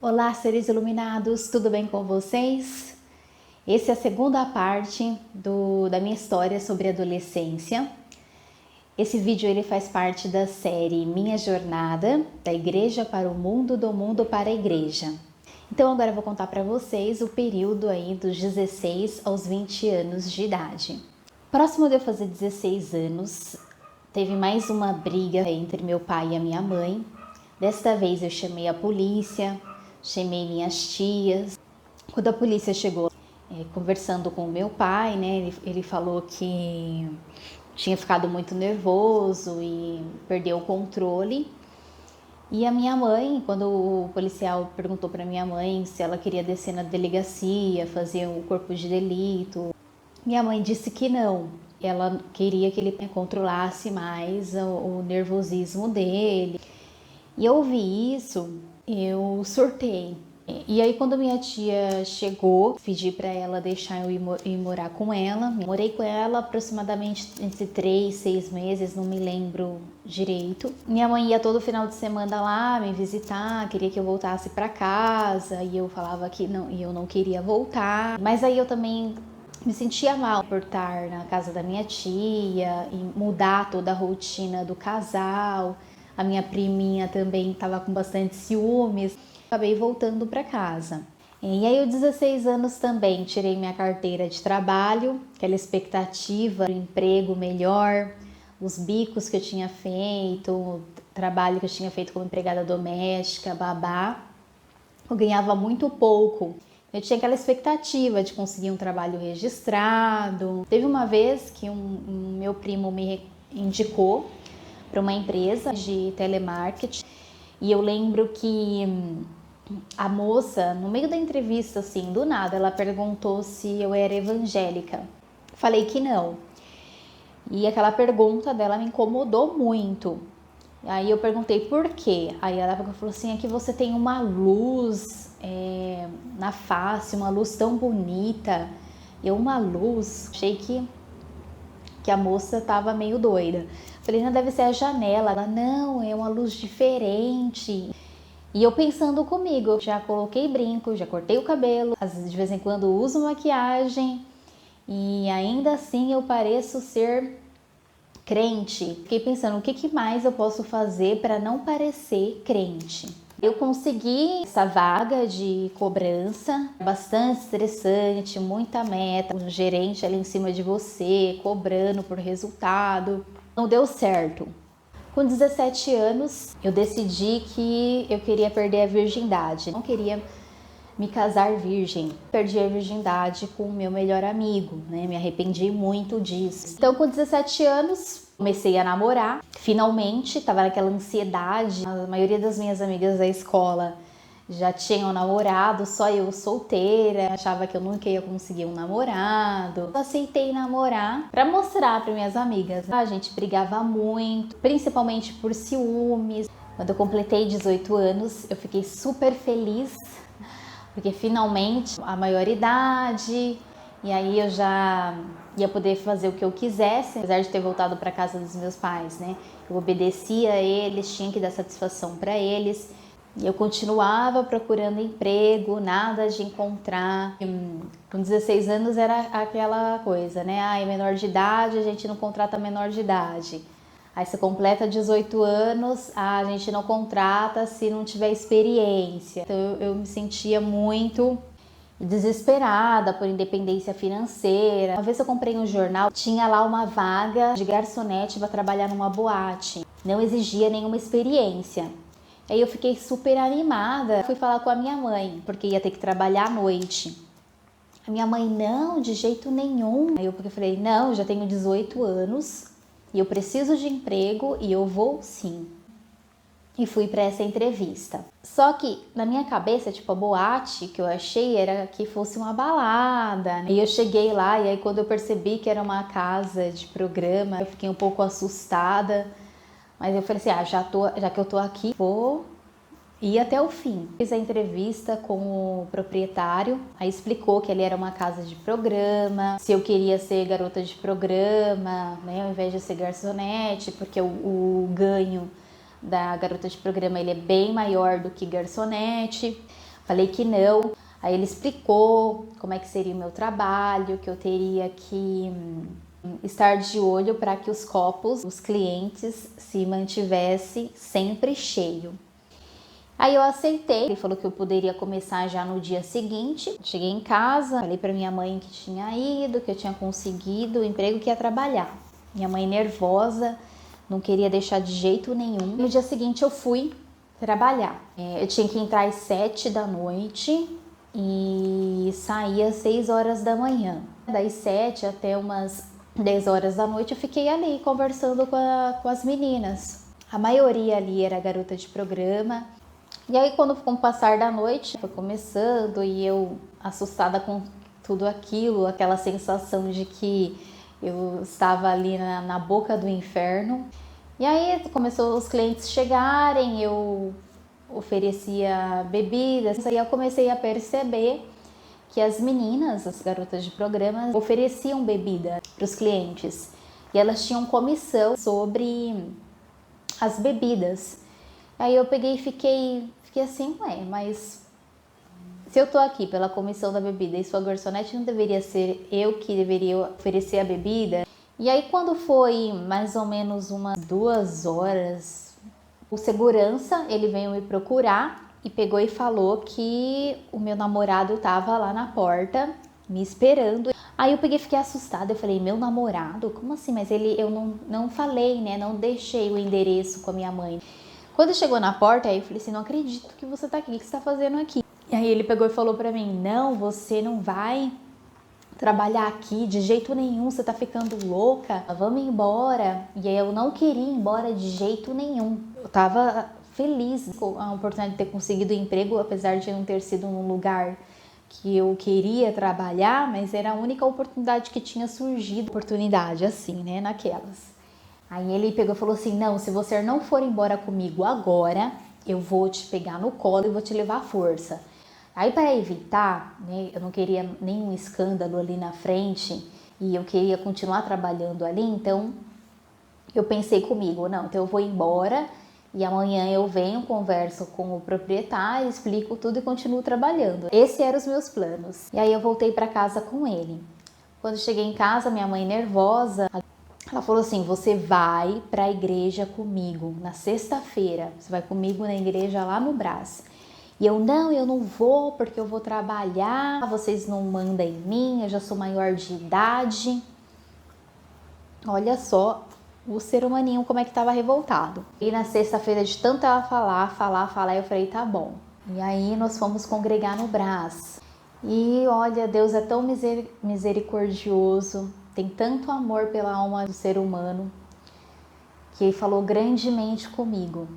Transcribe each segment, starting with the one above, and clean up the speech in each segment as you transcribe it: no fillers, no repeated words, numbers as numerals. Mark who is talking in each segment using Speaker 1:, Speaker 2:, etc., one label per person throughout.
Speaker 1: Olá, seres iluminados, tudo bem com vocês? Essa é a segunda parte da minha história sobre adolescência. Esse vídeo ele faz parte da série Minha Jornada, da Igreja para o Mundo, do Mundo para a Igreja. Então agora eu vou contar para vocês o período aí dos 16 aos 20 anos de idade. Próximo de eu fazer 16 anos, teve mais uma briga entre meu pai e a minha mãe. Desta vez eu chamei a polícia, chamei minhas tias. Quando a polícia chegou, conversando com o meu pai, né, ele falou que tinha ficado muito nervoso e perdeu o controle. E a minha mãe, quando o policial perguntou para minha mãe se ela queria descer na delegacia, fazer o corpo de delito, minha mãe disse que não. Ela queria que ele controlasse mais o nervosismo dele. E eu ouvi isso, eu surtei. E aí quando minha tia chegou, pedi para ela deixar eu ir morar com ela. Morei com ela aproximadamente entre 3 e 6 meses, não me lembro direito. Minha mãe ia todo final de semana lá me visitar, queria que eu voltasse para casa, e eu falava que não, e eu não queria voltar. Mas aí eu também me sentia mal por estar na casa da minha tia e mudar toda a rotina do casal. A minha priminha também estava com bastante ciúmes. Acabei voltando para casa. E aí, aos 16 anos também, tirei minha carteira de trabalho, aquela expectativa do emprego melhor, os bicos que eu tinha feito, o trabalho que eu tinha feito como empregada doméstica, babá. Eu ganhava muito pouco. Eu tinha aquela expectativa de conseguir um trabalho registrado. Teve uma vez que um meu primo me indicou para uma empresa de telemarketing, e eu lembro que a moça, no meio da entrevista, assim, do nada, ela perguntou se eu era evangélica. Falei que não. E aquela pergunta dela me incomodou muito. Aí eu perguntei por quê. Aí ela falou assim, é que você tem uma luz na face, uma luz tão bonita. Uma luz, achei que a moça estava meio doida. Falei, não, deve ser a janela. Ela, não, é uma luz diferente. E eu pensando comigo, já coloquei brinco, já cortei o cabelo, de vez em quando uso maquiagem e ainda assim eu pareço ser crente. Fiquei pensando, o que mais eu posso fazer para não parecer crente? Eu consegui essa vaga de cobrança, bastante estressante, muita meta, um gerente ali em cima de você, cobrando por resultado. Não deu certo. Com 17 anos, eu decidi que eu queria perder a virgindade. Não queria me casar virgem. Perdi a virgindade com o meu melhor amigo, né? Me arrependi muito disso. Então, com 17 anos, comecei a namorar. Finalmente, estava naquela ansiedade. A maioria das minhas amigas da escola já tinham namorado, só eu solteira, achava que eu nunca ia conseguir um namorado. Aceitei namorar para mostrar para minhas amigas. A gente brigava muito, principalmente por ciúmes. Quando eu completei 18 anos, eu fiquei super feliz, porque finalmente a maioridade, e aí eu já ia poder fazer o que eu quisesse, apesar de ter voltado para casa dos meus pais, né? Eu obedecia a eles, tinha que dar satisfação para eles. E eu continuava procurando emprego, nada de encontrar. Com 16 anos era aquela coisa, né? Ai, menor de idade, a gente não contrata menor de idade. Aí você completa 18 anos, a gente não contrata se não tiver experiência. Então eu me sentia muito desesperada por independência financeira. Uma vez eu comprei um jornal, tinha lá uma vaga de garçonete para trabalhar numa boate. Não exigia nenhuma experiência. Aí eu fiquei super animada, fui falar com a minha mãe, porque ia ter que trabalhar à noite. A minha mãe, não, de jeito nenhum. Aí eu falei, não, eu já tenho 18 anos e eu preciso de emprego e eu vou sim. E fui para essa entrevista. Só que na minha cabeça, tipo, a boate que eu achei era que fosse uma balada, né? E eu cheguei lá e aí quando eu percebi que era uma casa de programa, eu fiquei um pouco assustada. Mas eu falei assim, já que eu tô aqui, vou ir até o fim. Fiz a entrevista com o proprietário, aí explicou que ele era uma casa de programa, se eu queria ser garota de programa, né, ao invés de ser garçonete, porque o ganho da garota de programa ele é bem maior do que garçonete. Falei que não. Aí ele explicou como é que seria o meu trabalho, que eu teria que estar de olho para que os copos, os clientes, se mantivessem sempre cheio. Aí eu aceitei, ele falou que eu poderia começar já no dia seguinte. Cheguei em casa, falei para minha mãe que tinha ido, que eu tinha conseguido o emprego, que ia trabalhar. Minha mãe nervosa, não queria deixar de jeito nenhum. No dia seguinte eu fui trabalhar. Eu tinha que entrar às 7 da noite e sair às 6 horas da manhã. Das 7 até umas 10 horas da noite eu fiquei ali conversando com as meninas. A maioria ali era garota de programa. E aí com o passar da noite foi começando e eu assustada com tudo aquilo, aquela sensação de que eu estava ali na boca do inferno. E aí começou os clientes chegarem, eu oferecia bebidas, aí eu comecei a perceber que as meninas, as garotas de programa, ofereciam bebida para os clientes e elas tinham comissão sobre as bebidas. Aí eu peguei e fiquei assim, mas se eu tô aqui pela comissão da bebida e sou garçonete, não deveria ser eu que deveria oferecer a bebida? E aí quando foi mais ou menos umas 2 horas, o segurança, ele veio me procurar e pegou e falou que o meu namorado tava lá na porta me esperando. Aí eu peguei e fiquei assustada, eu falei, meu namorado? Como assim? Mas eu não falei, né? Não deixei o endereço com a minha mãe. Quando chegou na porta, aí eu falei assim, não acredito que você tá aqui, o que você tá fazendo aqui? E aí ele pegou e falou pra mim, não, você não vai trabalhar aqui de jeito nenhum, você tá ficando louca, vamos embora. E aí eu não queria ir embora de jeito nenhum. Eu tava feliz com a oportunidade de ter conseguido o emprego, apesar de não ter sido num lugar que eu queria trabalhar, mas era a única oportunidade que tinha surgido, oportunidade assim, né, naquelas. Aí ele pegou e falou assim, não, se você não for embora comigo agora, eu vou te pegar no colo e vou te levar à força. Aí para evitar, né, eu não queria nenhum escândalo ali na frente e eu queria continuar trabalhando ali, então eu pensei comigo, não, então eu vou embora e amanhã eu venho, converso com o proprietário, explico tudo e continuo trabalhando. Esses eram os meus planos. E aí eu voltei para casa com ele. Quando cheguei em casa, minha mãe nervosa, ela falou assim, você vai para a igreja comigo na sexta-feira, você vai comigo na igreja lá no Brás. E eu não vou porque eu vou trabalhar, vocês não mandam em mim, eu já sou maior de idade. Olha só o ser humaninho como é que estava revoltado. E na sexta-feira, de tanto ela falar, eu falei, tá bom. E aí nós fomos congregar no Brás. E olha, Deus é tão misericordioso, tem tanto amor pela alma do ser humano, que ele falou grandemente comigo.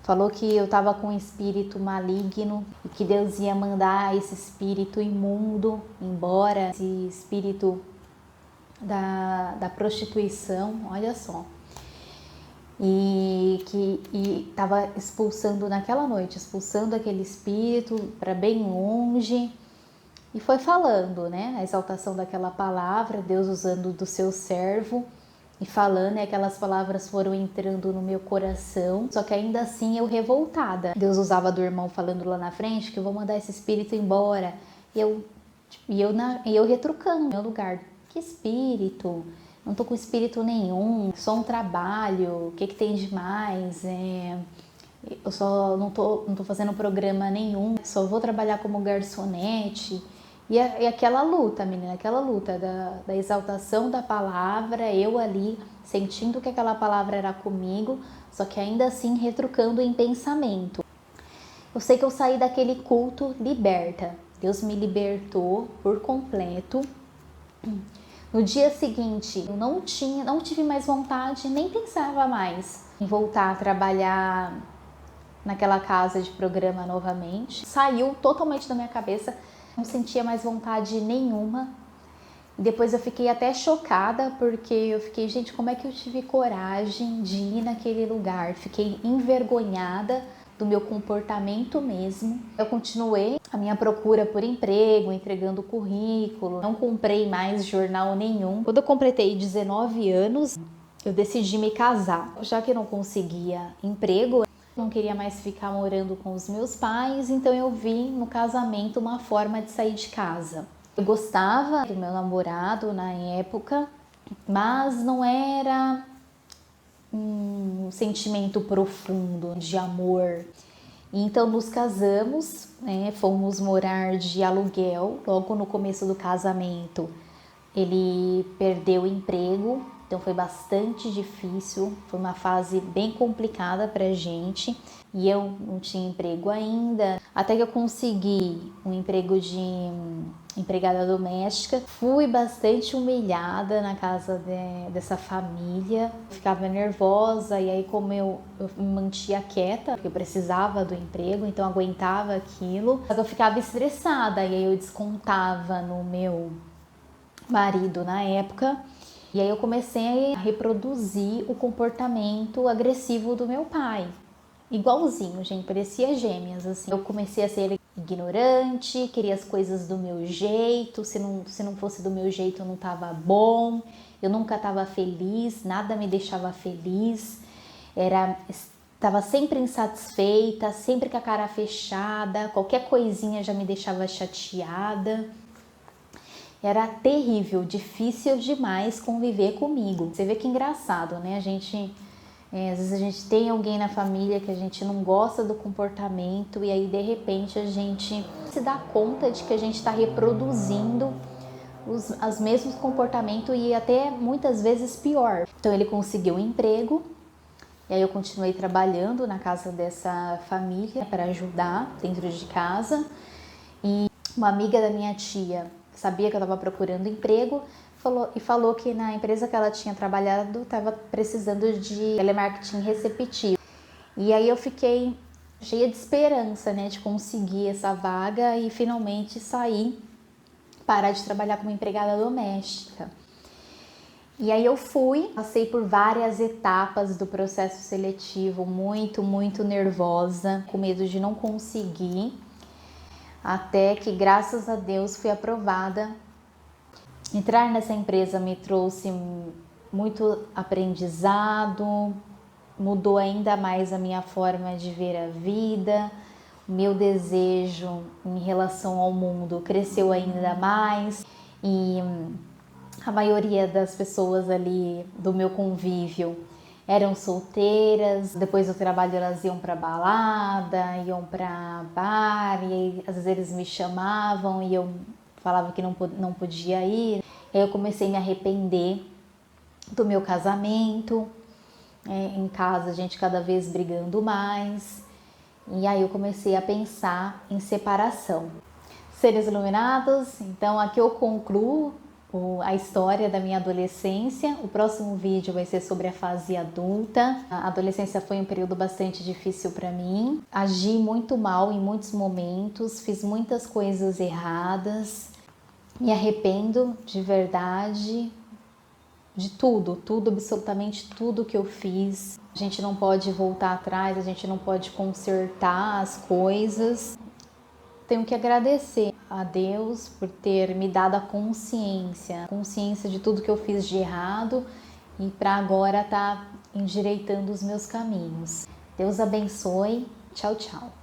Speaker 1: Falou que eu estava com um espírito maligno e que Deus ia mandar esse espírito imundo embora, esse espírito da prostituição, olha só. E que estava expulsando naquela noite, expulsando aquele espírito para bem longe. E foi falando, né, a exaltação daquela palavra, Deus usando do seu servo e falando, e aquelas palavras foram entrando no meu coração, só que ainda assim eu revoltada. Deus usava do irmão falando lá na frente que eu vou mandar esse espírito embora, e eu retrucando no meu lugar, que espírito? Não tô com espírito nenhum, só um trabalho, o que tem de mais? Eu só não tô fazendo programa nenhum, só vou trabalhar como garçonete. E aquela luta, menina, aquela luta da exaltação da palavra, eu ali sentindo que aquela palavra era comigo, só que ainda assim retrucando em pensamento. Eu sei que eu saí daquele culto liberta, Deus me libertou por completo. No dia seguinte, eu não tive mais vontade, nem pensava mais em voltar a trabalhar naquela casa de programa novamente. Saiu totalmente da minha cabeça, não sentia mais vontade nenhuma. E depois eu fiquei até chocada, porque eu fiquei, gente, como é que eu tive coragem de ir naquele lugar? Fiquei envergonhada do meu comportamento mesmo. Eu continuei a minha procura por emprego, entregando currículo, não comprei mais jornal nenhum. Quando eu completei 19 anos, eu decidi me casar. Já que eu não conseguia emprego, não queria mais ficar morando com os meus pais, então eu vi no casamento uma forma de sair de casa. Eu gostava do meu namorado na época, mas não era um sentimento profundo de amor. Então nos casamos, né, fomos morar de aluguel. Logo no começo do casamento ele perdeu o emprego, então foi bastante difícil, foi uma fase bem complicada pra gente e eu não tinha emprego ainda, até que eu consegui um emprego de empregada doméstica. Fui bastante humilhada na casa dessa família, ficava nervosa e aí como eu me mantia quieta, porque eu precisava do emprego, então eu aguentava aquilo, só que eu ficava estressada e aí eu descontava no meu marido na época, e aí eu comecei a reproduzir o comportamento agressivo do meu pai, igualzinho, gente, parecia gêmeas, assim. Eu comecei a ser ignorante, queria as coisas do meu jeito, se não fosse do meu jeito não tava bom, eu nunca tava feliz, nada me deixava feliz, estava sempre insatisfeita, sempre com a cara fechada, qualquer coisinha já me deixava chateada. Era terrível, difícil demais conviver comigo. Você vê que engraçado, né? Às vezes a gente tem alguém na família que a gente não gosta do comportamento e aí de repente a gente se dá conta de que a gente está reproduzindo os mesmos comportamentos e até muitas vezes pior. Então ele conseguiu um emprego e aí eu continuei trabalhando na casa dessa família para ajudar dentro de casa. E uma amiga da minha tia sabia que eu estava procurando emprego falou que na empresa que ela tinha trabalhado estava precisando de telemarketing receptivo. E aí eu fiquei cheia de esperança, né, de conseguir essa vaga e finalmente parar de trabalhar como empregada doméstica. E aí eu passei por várias etapas do processo seletivo, muito nervosa, com medo de não conseguir. Até que, graças a Deus, fui aprovada. Entrar nessa empresa me trouxe muito aprendizado, mudou ainda mais a minha forma de ver a vida, o meu desejo em relação ao mundo cresceu ainda mais e a maioria das pessoas ali do meu convívio eram solteiras. Depois do trabalho elas iam para balada, iam para bar, e aí, às vezes eles me chamavam e eu falava que não podia ir. E aí eu comecei a me arrepender do meu casamento, em casa a gente cada vez brigando mais, e aí eu comecei a pensar em separação. Seres iluminados, então aqui eu concluo a história da minha adolescência. O próximo vídeo vai ser sobre a fase adulta. A adolescência foi um período bastante difícil para mim. Agi muito mal em muitos momentos, fiz muitas coisas erradas. Me arrependo de verdade de tudo, absolutamente tudo que eu fiz. A gente não pode voltar atrás, a gente não pode consertar as coisas. Tenho que agradecer a Deus por ter me dado a consciência de tudo que eu fiz de errado e para agora estar endireitando os meus caminhos. Deus abençoe. Tchau, tchau.